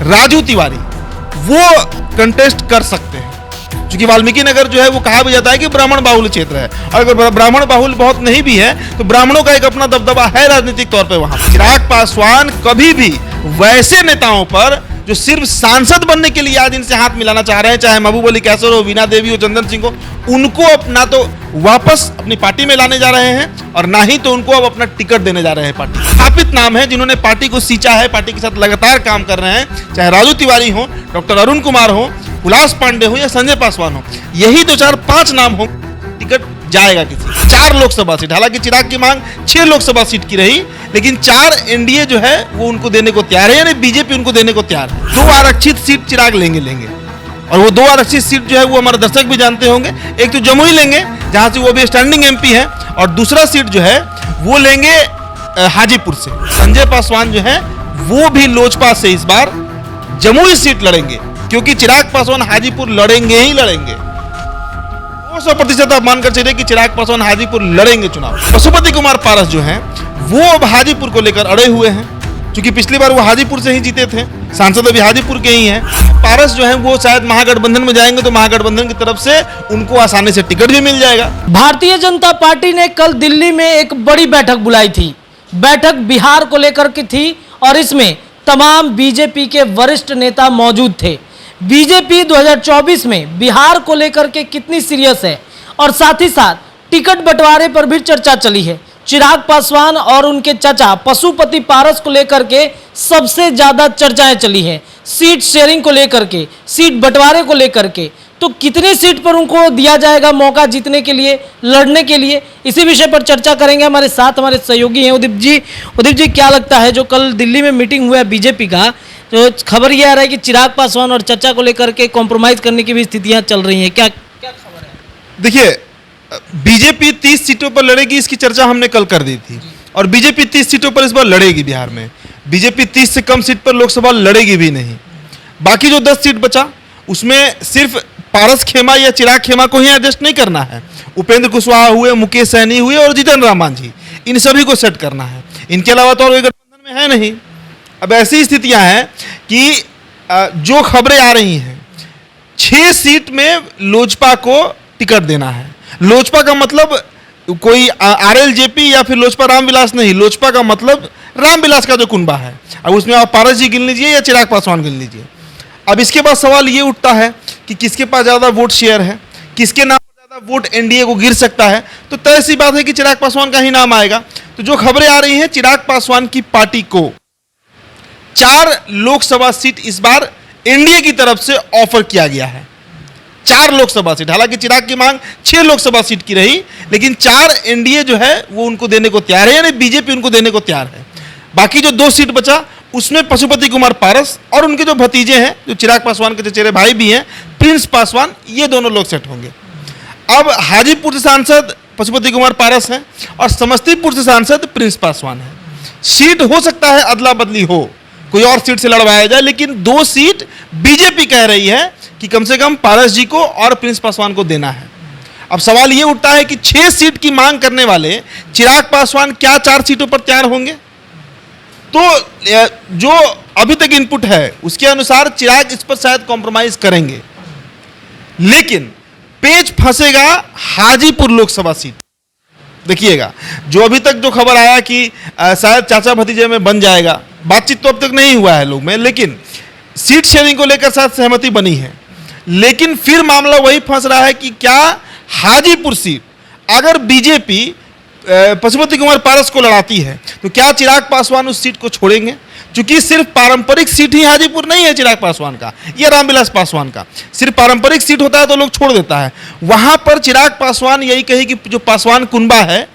राजू तिवारी वो कंटेस्ट कर सकते हैं, क्योंकि वाल्मीकि नगर जो है वो कहा भी जाता है कि ब्राह्मण बाहुल क्षेत्र है, और अगर ब्राह्मण बाहुल बहुत नहीं भी है तो ब्राह्मणों का एक अपना दबदबा है राजनीतिक तौर पे वहां। चिराग पासवान कभी भी वैसे नेताओं पर जो सिर्फ सांसद बनने के लिए आज इनसे हाथ मिलाना चाह रहे हैं, चाहे महबूब अली कैसर हो, वीणा देवी हो, चंदन सिंह हो, उनको अपना तो वापस अपनी पार्टी में लाने जा रहे हैं और ना ही तो उनको अब अपना टिकट देने जा रहे हैं। पार्टी स्थापित नाम है जिन्होंने पार्टी को सींचा है, पार्टी के साथ लगातार काम कर रहे हैं, चाहे राजू तिवारी हो, डॉक्टर अरुण कुमार हो, हुलास पांडे हो या संजय पासवान हो, यही 2 4 5 नाम हो, टिकट जाएगा किसी। 4 लोकसभा सीट, हालांकि चिराग की मांग 6 लोकसभा सीट की रही, लेकिन 4 एनडीए जो है वो उनको देने को तैयार है, यानी बीजेपी उनको देने को तैयार है। 2 आरक्षित सीट चिराग लेंगे और वो 2 आरक्षित सीट जो है वो हमारे दर्शक भी जानते होंगे। एक तो जमुई लेंगे जहां से वो भी स्टैंडिंग एमपी है, और दूसरा सीट जो है वो लेंगे हाजीपुर से। संजय पासवान जो है वो भी लोजपा से इस बार जमुई सीट लड़ेंगे, क्योंकि चिराग पासवान हाजीपुर लड़ेंगे ही लड़ेंगे। 200% आप मानकर चलिए कि चिराग पासवान हाजीपुर लड़ेंगे चुनाव। पशुपति कुमार पारस जो हैं वो अब हाजीपुर को लेकर अड़े हुए हैं, क्योंकि पिछली बार वो हाजीपुर से ही जीते थे, सांसद अभी हाजीपुर के ही हैं। पारस जो हैं वो शायद महागठबंधन में जाएंगे तो महागठबंधन की तरफ से उनको आसानी से टिकट भी मिल जाएगा। भारतीय जनता पार्टी ने कल दिल्ली में एक बड़ी बैठक बुलाई थी। बैठक बिहार को लेकर की थी और इसमें तमाम बीजेपी के वरिष्ठ नेता मौजूद थे। बीजेपी 2024 में बिहार को लेकर के कितनी सीरियस है और साथ ही साथ टिकट बंटवारे पर भी चर्चा चली है। चिराग पासवान और उनके चाचा पशुपति पारस को लेकर के सबसे ज्यादा चर्चाएं चली हैं, सीट शेयरिंग को लेकर के, सीट बंटवारे को लेकर के। तो कितनी सीट पर उनको दिया जाएगा मौका जीतने के लिए, लड़ने के लिए, इसी विषय पर चर्चा करेंगे। हमारे साथ हमारे सहयोगी हैं उदीप जी। उदीप जी, क्या लगता है जो कल दिल्ली में मीटिंग हुआ है बीजेपी का, तो खबर ये आ रहा है कि चिराग पासवान और चाचा को लेकर के कॉम्प्रोमाइज करने की भी स्थितियां चल रही हैं, क्या क्या खबर है? देखिए, बीजेपी 30 सीटों पर लड़ेगी, इसकी चर्चा हमने कल कर दी थी, और बीजेपी 30 सीटों पर इस बार लड़ेगी बिहार में। बीजेपी 30 से कम सीट पर लोकसभा लड़ेगी भी नहीं। बाकी जो 10 सीट बचा उसमें सिर्फ पारस खेमा या चिराग खेमा को ही एडजस्ट नहीं करना है, उपेंद्र कुशवाहा हुए, मुकेश सहनी हुए और जीतन राम मांझी, इन सभी को सेट करना है। इनके अलावा तो और कोई गठबंधन में है नहीं। अब ऐसी स्थितियां हैं कि जो खबरें आ रही हैं 6 सीट में लोजपा को टिकट देना है। लोजपा का मतलब कोई आरएलजेपी या फिर लोजपा रामविलास नहीं, लोजपा का मतलब रामविलास का जो कुनबा है। अब उसमें आप पारस जी गिन लीजिए या चिराग पासवान गिन लीजिए। अब इसके बाद सवाल ये उठता है कि किसके पास ज़्यादा वोट शेयर है, किसके नाम पर ज़्यादा वोट एनडीए को गिर सकता है। तो तय सी बात है कि चिराग पासवान का ही नाम आएगा। तो जो खबरें आ रही हैं, चिराग पासवान की पार्टी को 4 लोकसभा सीट इस बार एनडीए की तरफ से ऑफर किया गया है। 4 लोकसभा सीट, हालांकि चिराग की मांग 6 लोकसभा सीट की रही, लेकिन 4 एनडीए जो है वो उनको देने को तैयार है, यानी बीजेपी उनको देने को तैयार है। बाकी जो 2 सीट बचा उसमें पशुपति कुमार पारस और उनके जो भतीजे हैं, जो चिराग पासवान के चचेरे भाई भी हैं, प्रिंस पासवान, ये दोनों लोग सेट होंगे। अब हाजीपुर से सांसद पशुपति कुमार पारस हैं और समस्तीपुर से सांसद प्रिंस पासवान है। सीट हो सकता है अदला बदली हो, कोई और सीट से लड़वाया जाए, लेकिन 2 सीट बीजेपी कह रही है कि कम से कम पारस जी को और प्रिंस पासवान को देना है। अब सवाल ये उठता है कि 6 सीट की मांग करने वाले चिराग पासवान क्या 4 सीटों पर तैयार होंगे? तो जो अभी तक इनपुट है उसके अनुसार चिराग इस पर शायद कॉम्प्रोमाइज करेंगे, लेकिन पेच फंसेगा हाजीपुर लोकसभा सीट। देखिएगा, जो अभी तक जो खबर आया कि शायद चाचा भतीजे में बन जाएगा, बातचीत तो अब तक नहीं हुआ है लोग में, लेकिन सीट शेयरिंग को लेकर शायद सहमति बनी है। लेकिन फिर मामला वही फंस रहा है कि क्या हाजीपुर सीट अगर बीजेपी पशुपति कुमार पारस को लड़ाती है तो क्या चिराग पासवान उस सीट को छोड़ेंगे? क्योंकि सिर्फ पारंपरिक सीट ही हाजीपुर नहीं है चिराग पासवान का या रामविलास पासवान का। सिर्फ पारंपरिक सीट होता है तो लोग छोड़ देता है। वहां पर चिराग पासवान यही कहे कि जो पासवान कुनबा है,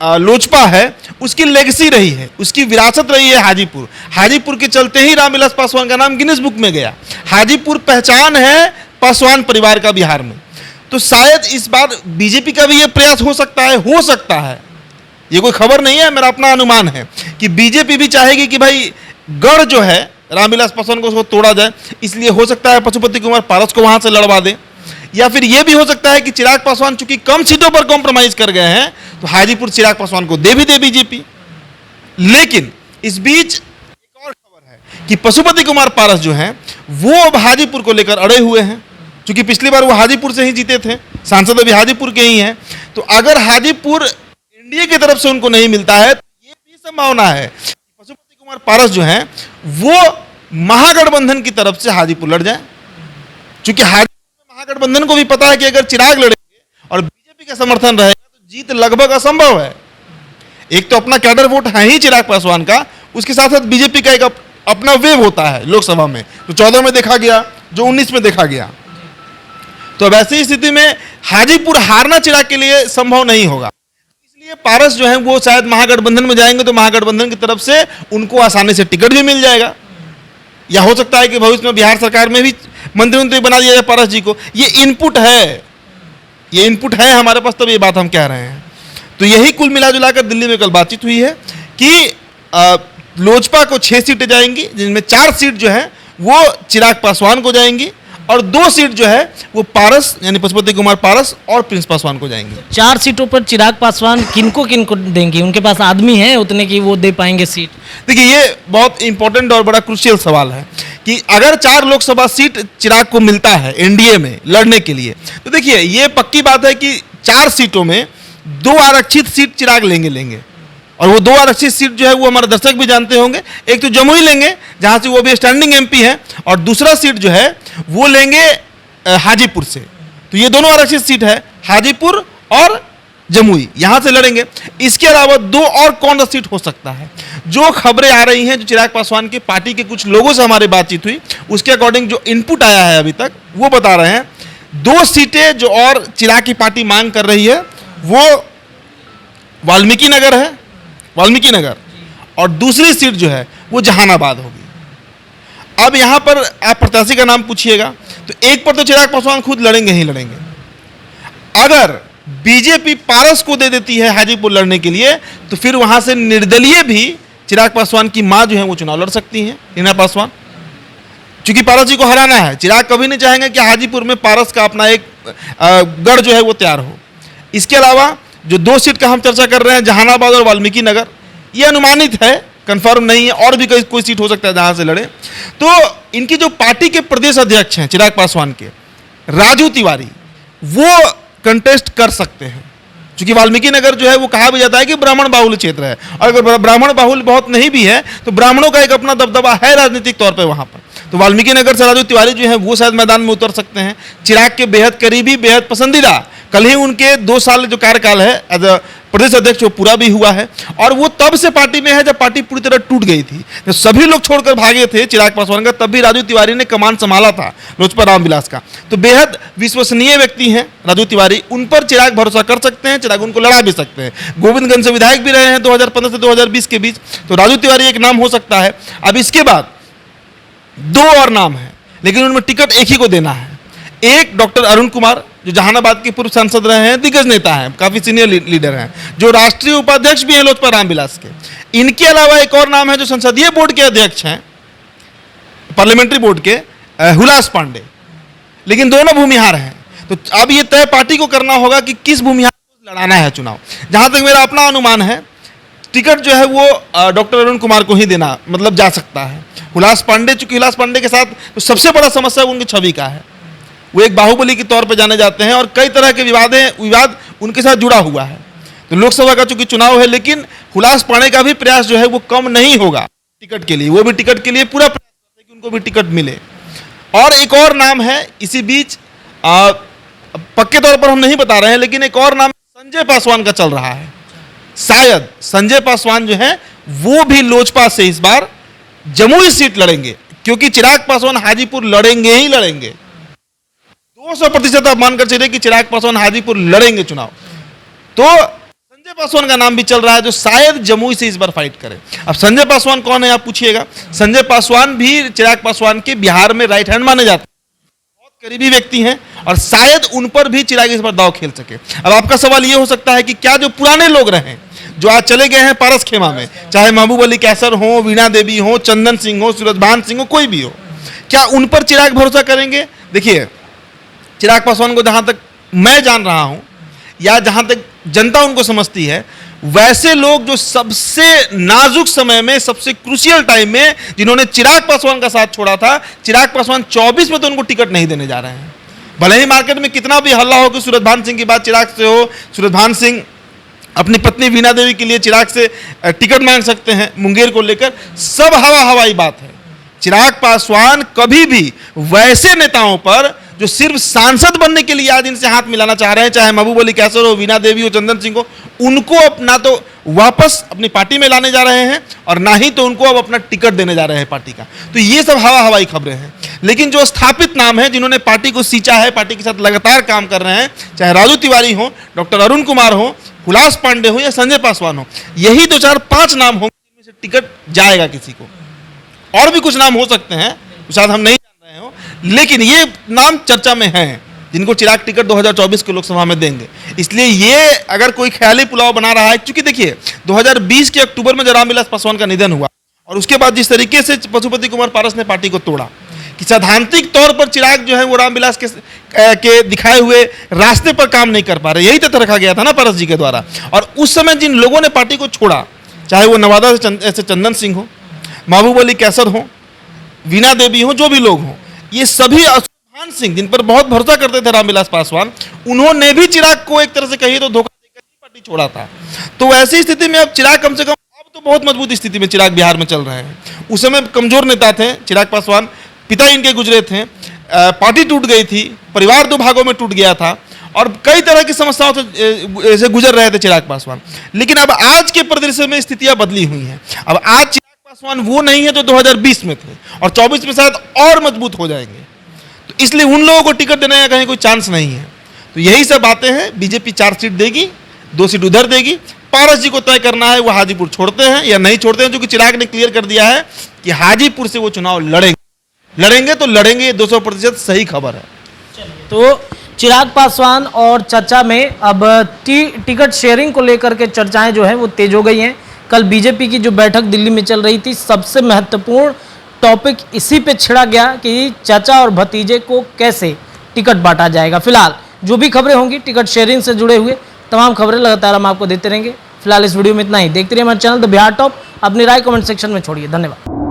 लोजपा है, उसकी लेगेसी रही है, उसकी विरासत रही है हाजीपुर। हाजीपुर के चलते ही रामविलास पासवान का नाम गिनीज बुक में गया। हाजीपुर पहचान है पासवान परिवार का बिहार में। तो शायद इस बार बीजेपी का भी ये प्रयास हो सकता है, ये कोई खबर नहीं है, मेरा अपना अनुमान है कि बीजेपी भी चाहेगी कि भाई गढ़ जो है रामविलास पासवान को उसको तोड़ा जाए, इसलिए हो सकता है पशुपति कुमार पारस को वहां से लड़वा दे। या फिर यह भी हो सकता है कि चिराग पासवान चूंकि कम सीटों पर कॉम्प्रोमाइज कर गए हैं तो हाजीपुर चिराग पासवान को दे भी दे बीजेपी। लेकिन इस बीच एक और खबर है कि पशुपति कुमार पारस जो हैं वो अब हाजीपुर को लेकर अड़े हुए हैं, क्योंकि पिछली बार वो हाजीपुर से ही जीते थे, सांसद अभी हाजीपुर के ही हैं। तो अगर हाजीपुर एनडीए की तरफ से उनको नहीं मिलता है तो ये भी संभावना है कि पशुपति कुमार पारस जो हैं वो महागठबंधन की तरफ से हाजीपुर लड़ जाए, क्योंकि हाजीपुर में महागठबंधन को भी पता है कि अगर चिराग लड़ेंगे और बीजेपी का समर्थन रहेगा तो जीत लगभग असंभव है। एक तो अपना कैडर वोट है ही चिराग पासवान का, उसके साथ साथ बीजेपी का एक अपना वेव होता है लोकसभा में, जो 14 में देखा गया, जो 19 में देखा गया। तो अब ऐसी स्थिति में हाजीपुर हारना चिराग के लिए संभव नहीं होगा, इसलिए पारस जो है वो शायद महागठबंधन में जाएंगे तो महागठबंधन की तरफ से उनको आसानी से टिकट भी मिल जाएगा, या हो सकता है कि भविष्य में बिहार सरकार में भी मंत्री बना दिया जाए पारस जी को। ये इनपुट है हमारे पास, तब ये बात हम कह रहे हैं। तो यही कुल मिला जुलाकर दिल्ली में कल बातचीत हुई है कि लोजपा को 6 सीटें जाएंगी, जिनमें 4 सीट जो है वो चिराग पासवान को जाएंगी और 2 सीट जो है वो पारस यानी पशुपति कुमार पारस और प्रिंस पासवान को जाएंगी। 4 सीटों पर चिराग पासवान किनको किनको देंगे? उनके पास आदमी है उतने की वो दे पाएंगे सीट? देखिए, ये बहुत इंपॉर्टेंट और बड़ा क्रूशियल सवाल है कि अगर 4 लोकसभा सीट चिराग को मिलता है एनडीए में लड़ने के लिए, तो देखिए ये पक्की बात है कि 4 सीटों में 2 आरक्षित सीट चिराग लेंगे और वो 2 आरक्षित सीट जो है वो हमारे दर्शक भी जानते होंगे। एक तो जमुई लेंगे जहां से वो भी स्टैंडिंग एमपी है, और दूसरा सीट जो है वो लेंगे हाजीपुर से। तो ये दोनों आरक्षित सीट है, हाजीपुर और जमुई, यहां से लड़ेंगे। इसके अलावा 2 और कौन सा सीट हो सकता है? जो खबरें आ रही हैं, जो चिराग पासवान की पार्टी के कुछ लोगों से हमारी बातचीत हुई, उसके अकॉर्डिंग जो इनपुट आया है अभी तक, वो बता रहे हैं 2 सीटें जो और चिराग की पार्टी मांग कर रही है वो वाल्मीकि नगर और दूसरी सीट जो है वो जहानाबाद होगी। अब यहां पर आप प्रत्याशी का नाम पूछिएगा तो एक पर तो चिराग पासवान खुद लड़ेंगे ही लड़ेंगे। अगर बीजेपी पारस को दे देती है हाजीपुर लड़ने के लिए तो फिर वहां से निर्दलीय भी चिराग पासवान की मां जो है वो चुनाव लड़ सकती हैं, रीना पासवान, क्योंकि पारस जी को हराना है। चिराग कभी नहीं चाहेंगे कि हाजीपुर में पारस का अपना एक गढ़ जो है वो तैयार हो। इसके अलावा जो 2 सीट का हम चर्चा कर रहे हैं, जहानाबाद और वाल्मीकि नगर, ये अनुमानित है, कंफर्म नहीं है, और भी कोई सीट हो सकता है जहां से लड़े। तो इनकी जो पार्टी के प्रदेश अध्यक्ष हैं चिराग पासवान के, राजू तिवारी, वो कंटेस्ट कर सकते हैं, क्योंकि वाल्मीकि नगर जो है वो कहा भी जाता है कि ब्राह्मण बाहुल्य क्षेत्र है, और अगर ब्राह्मण बाहुल्य बहुत नहीं भी है तो ब्राह्मणों का एक अपना दबदबा है राजनीतिक तौर पर वहां पर। तो वाल्मीकि नगर से राजू तिवारी जो है वो शायद मैदान में उतर सकते हैं। चिराग के बेहद करीबी, बेहद पसंदीदा, कल ही उनके 2 साल जो कार्यकाल है एज अ प्रदेश अध्यक्ष वो पूरा भी हुआ है, और वो तब से पार्टी में है जब पार्टी पूरी तरह टूट गई थी, जब सभी लोग छोड़कर भागे थे चिराग पासवान का, तब भी राजू तिवारी ने कमान संभाला था लोजपा रामविलास का। तो बेहद विश्वसनीय व्यक्ति हैं राजू तिवारी, उन पर चिराग भरोसा कर सकते हैं, चिराग उनको लड़ा भी सकते हैं। गोविंदगंज से विधायक भी रहे हैं 2015 से 2020 के बीच, तो राजू तिवारी एक नाम हो सकता है। अब इसके बाद 2 और नाम है, लेकिन उनमें टिकट एक ही को देना है। एक डॉक्टर अरुण कुमार, जो जहानाबाद के पूर्व सांसद रहे हैं, दिग्गज नेता हैं, काफी सीनियर लीडर हैं, जो राष्ट्रीय उपाध्यक्ष भी हैं लोजपा रामविलास के। इनके अलावा एक और नाम है जो संसदीय बोर्ड के अध्यक्ष हैं, पार्लियामेंट्री बोर्ड के, हुलास पांडे, लेकिन दोनों भूमिहार हैं। तो अब ये तय पार्टी को करना होगा कि किस भूमिहार को लड़ाना है चुनाव। जहां तक मेरा अपना अनुमान है, टिकट जो है वो डॉक्टर अरुण कुमार को ही देना मतलब जा सकता है। हुलास पांडे, चूंकि हुलास पांडे के साथ तो सबसे बड़ा समस्या उनकी छवि का है, वो एक बाहुबली के तौर पे जाने जाते हैं और कई तरह के विवाद उनके साथ जुड़ा हुआ है। तो लोकसभा का चूंकि चुनाव है, लेकिन हुलास पांडे का भी प्रयास जो है वो कम नहीं होगा टिकट के लिए, वो भी टिकट के लिए पूरा प्रयास करते हैं कि उनको भी टिकट मिले। और एक और नाम है इसी बीच, पक्के तौर पर हम नहीं बता रहे हैं, लेकिन एक और नाम संजय पासवान का चल रहा है। शायद संजय पासवान जो है वो भी लोजपा से इस बार जमुई सीट लड़ेंगे, क्योंकि चिराग पासवान हाजीपुर लड़ेंगे ही लड़ेंगे। 200% आप मानकर चलिए कि चिराग पासवान हाजीपुर लड़ेंगे चुनाव। तो संजय पासवान का नाम भी चल रहा है जो शायद जमुई से इस बार फाइट करे। अब संजय पासवान कौन है आप पूछिएगा। संजय पासवान भी चिराग पासवान के बिहार में राइट हैंड माने जाते हैं, बहुत करीबी व्यक्ति हैं, और शायद उन पर भी चिराग इस बार दांव खेल सके। अब आपका सवाल यह हो सकता है कि क्या जो पुराने लोग रहे, जो आज चले गए हैं पारस खेमा में, चाहे महबूब अली कैसर हो, वीणा देवी हो, चंदन सिंह हो, सूरजभान सिंह हो, कोई भी हो, क्या उन पर चिराग भरोसा करेंगे? देखिए, चिराग पासवान को जहां तक मैं जान रहा हूं या जहां तक जनता उनको समझती है, वैसे लोग जो सबसे नाजुक समय में, सबसे क्रूशियल टाइम में जिन्होंने चिराग पासवान का साथ छोड़ा था, चिराग पासवान 24 में तो उनको टिकट नहीं देने जा रहे हैं। भले ही मार्केट में कितना भी हल्ला हो कि सूरजभान सिंह की बात चिराग से हो, सूरजभान सिंह अपनी पत्नी वीणा देवी के लिए चिराग से टिकट मांग सकते हैं मुंगेर को लेकर, सब हवाई बात है। चिराग पासवान कभी भी वैसे नेताओं पर जो सिर्फ सांसद बनने के लिए आज इनसे हाथ मिलाना चाह रहे हैं, चाहे महबूब अली कैसर हो, वीणा देवी हो, चंदन सिंह हो, उनको ना तो वापस अपनी पार्टी में लाने जा रहे हैं और ना ही तो उनको अब अपना टिकट देने जा रहे हैं पार्टी का। तो ये सब हवाई खबरें हैं। लेकिन जो स्थापित नाम है, जिन्होंने पार्टी को सींचा है, पार्टी के साथ लगातार काम कर रहे हैं, चाहे राजू तिवारी हो, डॉक्टर अरुण कुमार हो, हुलास पांडे हो या संजय पासवान हो, यही 2 4 5 नाम होंगे जिनमें से टिकट जाएगा किसी को। और भी कुछ नाम हो सकते हैं, शायद हम नहीं जान रहे हो, लेकिन ये नाम चर्चा में हैं जिनको चिराग टिकट 2024 के लोकसभा में देंगे। इसलिए ये अगर कोई ख्याली पुलाव बना रहा है, क्योंकि देखिए 2020 के अक्टूबर में जब रामविलास पासवान का निधन हुआ और उसके बाद जिस तरीके से पशुपति कुमार पारस ने पार्टी को तोड़ा कि सैद्धांतिक तौर पर चिराग जो है वो रामविलास के दिखाए हुए रास्ते पर काम नहीं कर पा रहे, यही तथ्य रखा गया था ना पारस जी के द्वारा। और उस समय जिन लोगों ने पार्टी को छोड़ा, चाहे वो नवादा से चंदन सिंह हो, महबूब अली कैसर हो, वीणा देवी हो, जो भी लोग हों, ये सभी सूरजभान सिंह जिन पर बहुत भरोसा करते थे रामविलास पासवान, उन्होंने भी चिराग को एक तरह से कहिए तो धोखा देकर ही पार्टी छोड़ा था। तो ऐसी स्थिति में अब चिराग कम से कम अब तो बहुत मजबूत स्थिति में चिराग बिहार में चल रहे हैं। उस समय कमजोर नेता थे चिराग पासवान, पिता इनके गुजरे थे, पार्टी टूट गई थी, परिवार 2 भागों में टूट गया था और कई तरह की समस्याओं से गुजर रहे थे चिराग पासवान। लेकिन अब आज के परिदृश्य में स्थितियां बदली हुई हैं। अब आज चिराग पासवान वो नहीं है जो 2020 में थे और 24 में शायद और मजबूत हो जाएंगे। तो इसलिए उन लोगों को टिकट देने का कहीं कोई चांस नहीं है। तो यही सब बातें हैं। बीजेपी 4 सीट देगी, 2 सीट उधर देगी। पारस जी को तय करना है वो हाजीपुर छोड़ते हैं या नहीं छोड़ते हैं, क्योंकि चिराग ने क्लियर कर दिया है कि हाजीपुर से वो चुनाव लड़ेंगे तो लड़ेंगे, 200% सही खबर है। तो चिराग पासवान और चर्चा में अब टिकट शेयरिंग को लेकर के चर्चाएं जो है वो तेज हो गई हैं। कल बीजेपी की जो बैठक दिल्ली में चल रही थी, सबसे महत्वपूर्ण टॉपिक इसी पे छिड़ा गया कि चाचा और भतीजे को कैसे टिकट बांटा जाएगा। फिलहाल जो भी खबरें होंगी टिकट शेयरिंग से जुड़े हुए तमाम खबरें लगातार हम आपको देते रहेंगे। फिलहाल इस वीडियो में इतना ही। देखते रहिए हमारे चैनल द बिहार टॉप। अपनी राय कमेंट सेक्शन में छोड़िए। धन्यवाद।